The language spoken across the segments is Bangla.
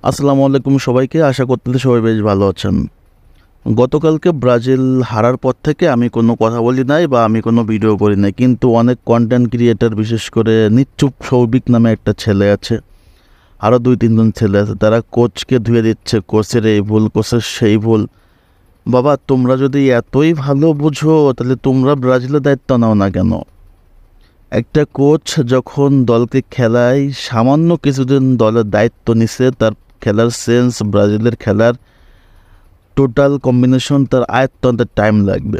আসসালামু আলাইকুম সবাইকে। আশা করতে সবাই বেশ ভালো আছেন। গতকালকে ব্রাজিল হারার পর থেকে আমি কোনো কথা বলি নাই বা আমি কোনো ভিডিও করি নাই, কিন্তু অনেক কন্টেন্ট ক্রিয়েটার, বিশেষ করে নিশ্চুপ সৌভিক নামে একটা ছেলে আছে, আরও 2-3 জন ছেলে আছে, তারা কোচকে ধুয়ে দিচ্ছে, কোচের এই ভুল, কোচের সেই ভুল। বাবা, তোমরা যদি এতই ভালো বুঝো তাহলে তোমরা ব্রাজিলের দায়িত্ব নাও না কেন? একটা কোচ যখন দলকে খেলায়, সামান্য কিছুদিন দলের দায়িত্ব নিছে, তার খেলার সেন্স, ব্রাজিলের খেলার টোটাল কম্বিনেশন তার আয়ত্ত আনতে টাইম লাগবে।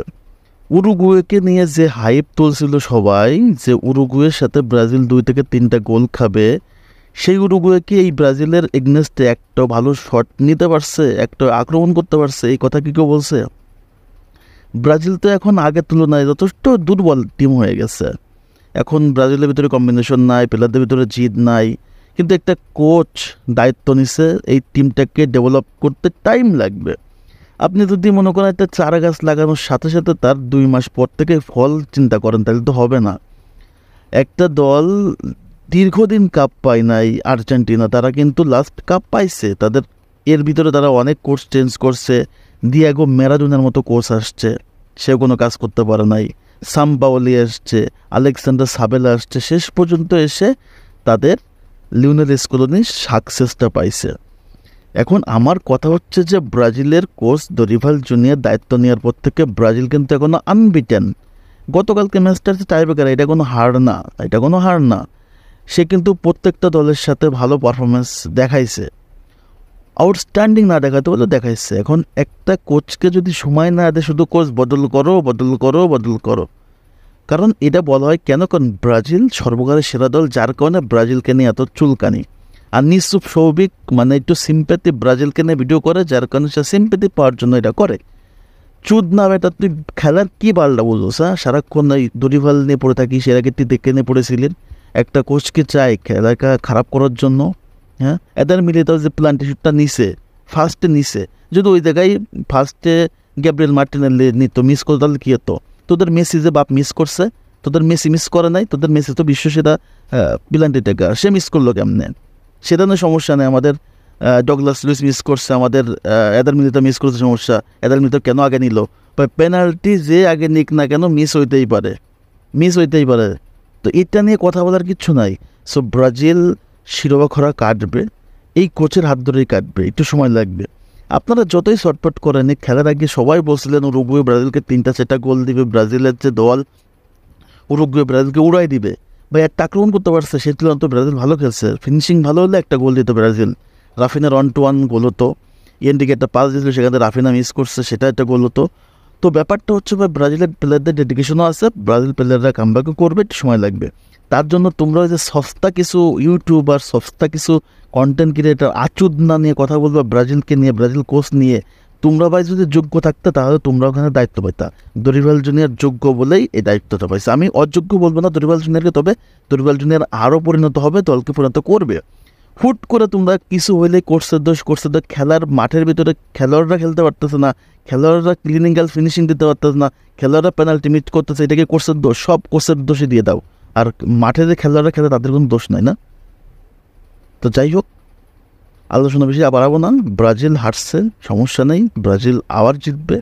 উরুগুয়েকে নিয়ে যে হাইপ তুলছিল সবাই, যে উরুগুয়ের সাথে ব্রাজিল 2-3টা গোল খাবে, সেই উরুগুয়েকে এই ব্রাজিলের এগনেস্টে একটা ভালো শট নিতে পারছে, একটা আক্রমণ করতে পারছে? এই কথা কি কেউ বলছে? ব্রাজিল তো এখন আগের তুলনায় যথেষ্ট দুর্বল টিম হয়ে গেছে। এখন ব্রাজিলের ভিতরে কম্বিনেশন নাই, প্লেয়ারদের ভিতরে জিদ নাই, কিন্তু একটা কোচ দায়িত্ব নিছে, এই টিমটাকে ডেভেলপ করতে টাইম লাগবে। আপনি যদি মনে করেন একটা চারা গাছ লাগানোর সাথে সাথে তার 2 মাস পর থেকে ফল চিন্তা করেন, তাহলে তো হবে না। একটা দল দীর্ঘদিন কাপ পায় নাই, আর্জেন্টিনা, তারা কিন্তু লাস্ট কাপ পাইছে। তাদের এর ভিতরে তারা অনেক কোচ চেঞ্জ করছে, দিয়াগো ম্যারাডোনার মতো কোচ আসছে, সেও কোনো কাজ করতে পারে নাই। সাম্পাওলি আসছে, আলেকজান্ডার সাবেলা আসছে, শেষ পর্যন্ত এসে তাদের লিওনেল স্কলোনি সাকসেসটা পাইছে। এখন আমার কথা হচ্ছে যে ব্রাজিলের কোচ দরিভাল জুনিয়র দায়িত্ব নেওয়ার পর থেকে ব্রাজিল কিন্তু এখনো আনবিটেন। গতকালকে ম্যাচটা হচ্ছে টাইব্রেকার, এটা কোনো হার না, এটা কোনো হার না। সে কিন্তু প্রত্যেকটা দলের সাথে ভালো পারফরমেন্স দেখাইছে, আউটস্ট্যান্ডিং না দেখাতে বলে দেখাইছে। এখন একটা কোচকে যদি সময় না দেয়, শুধু কোচ বদল করো বদল করো বদল করো, কারণ এটা বলা হয় কেন, কারণ ব্রাজিল সর্বকালের সেরা দল, যার কারণে ব্রাজিলকে নিয়ে এত চুলকানি। আর নিশ্চুপ সৌভিক মানে একটু সিম্প্যাথি ব্রাজিলকে নিয়ে ভিডিও করে, যার কারণে সে সিম্প্যাথি পাওয়ার জন্য এটা করে। চুদ না বেটা, তুই খেলার কী বালটা বুঝোস? হ্যাঁ, সারাক্ষণ ওই দরিভাল নিয়ে পড়ে থাকিস, এর আগে তুই দেখে নিয়ে পড়েছিলেন। একটা কোচকে চাই খেলাটা খারাপ করার জন্য? হ্যাঁ, এদের মিলে তো যে প্লান্টেশনটা নিছে, ফার্স্টে নিছে, যদি ওই জায়গায় ফার্স্টে গ্যাব্রিয়েল মার্টিনেলি নিত, মিস করে, তাহলে কী হতো? তোদের মেসি যে বাপ মিস করছে, তোদের মেসি মিস করে নাই? তোদের মেসি তো বিশ্বসেরা প্লান্টি টেকার, সে মিস করলো কেমনে? সেটা নিয়ে সমস্যা নেই। আমাদের ডগলাস লুইস মিস করছে, আমাদের এদের মিলিত মিস করছে, সমস্যা। এদের মিলিত কেন আগে নিল? পেনাল্টি যে আগে নিক না কেন, মিস হইতেই পারে, মিস হইতেই পারে। তো এটা নিয়ে কথা বলার কিচ্ছু নাই। সো ব্রাজিল শিরোপা খরা কাটবে, এই কোচের হাত ধরেই কাটবে, একটু সময় লাগবে। আপনারা যতই শর্টপট করেন, খেলার আগে সবাই বলছিলেন উরুগুয়ে ব্রাজিলকে 3-4টা গোল দিবে, ব্রাজিলের যে দল উরুগুয়ে ব্রাজিলকে উড়াই দিবে। ভাই, একটা আক্রমণ করতে পারছে, সে তুলনায় তো ব্রাজিল ভালো খেলছে। ফিনিশিং ভালো হলে একটা গোল দিত ব্রাজিল। রাফিনার 1-1 গোল হতো, এনডিকে একটা পাস দিয়েছিল, সেখানে রাফিনা মিস করছে, সেটা একটা গোল হতো। তো ব্যাপারটা হচ্ছে ভাই, ব্রাজিলের প্লেয়ারদের ডেডিকেশনও আছে, ব্রাজিল প্লেয়াররা কামব্যাকও করবে, একটু সময় লাগবে। তার জন্য তোমরা ওই যে সস্তা কিছু ইউটিউবার, সস্তা কিছু কন্টেন্ট ক্রিয়েটার আচুদ না নিয়ে কথা বলবা ব্রাজিলকে নিয়ে, ব্রাজিল কোচ নিয়ে। তোমরা ভাই যদি যোগ্য থাকতে, তাহলে তোমরা ওখানে দায়িত্ব পাইতা। দরিভাল জুনিয়র যোগ্য বলেই এই দায়িত্বটা পাইছে। আমি অযোগ্য বলবো না দরিভাল জুনিয়রকে, তবে দরিভাল জুনিয়র আরও পরিণত হবে, দলকে পরিণত করবে। হুট করে তোমরা কিছু হইলে কোর্সের দোষ, কোর্সের দোষ। খেলার মাঠের ভিতরে খেলোয়াড়রা খেলতে পারতেছে না, খেলোয়াড়রা ক্লিনিক্যাল ফিনিশিং দিতে পারতেছে না, খেলোয়াড়রা পেনাল্টি মিট করতেছে, এটাকে কোর্সের দোষ? সব কোর্সের দোষই দিয়ে দাও। আর মাঠে যে খেলোয়াড়রা খেলে, তাদের কোনো দোষ নাই না? তো যাই হোক, আলোচনা বেশি বাড়াবো না। ব্রাজিল হারছে, সমস্যা নেই, ব্রাজিল আবার জিতবে।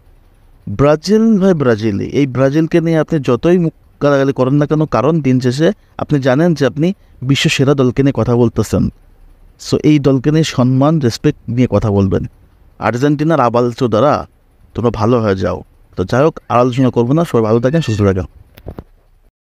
ব্রাজিল ভাই ব্রাজিলই, এই ব্রাজিলকে নিয়ে আপনি যতই মুখ গালাগালি করেন না কেন, কারণ দিন শেষে আপনি জানেন যে আপনি বিশ্ব সেরা দলকে নিয়ে কথা বলতেছেন। সো এই দলকে নিয়ে সম্মান, রেসপেক্ট নিয়ে কথা বলবেন। আর্জেন্টিনার আবালচো দ্বারা তোমরা ভালো হয়ে যাও। তো যাই হোক, আর আলোচনা করবো না। সবাই ভালো থাকেন, সুস্থ থাকেন।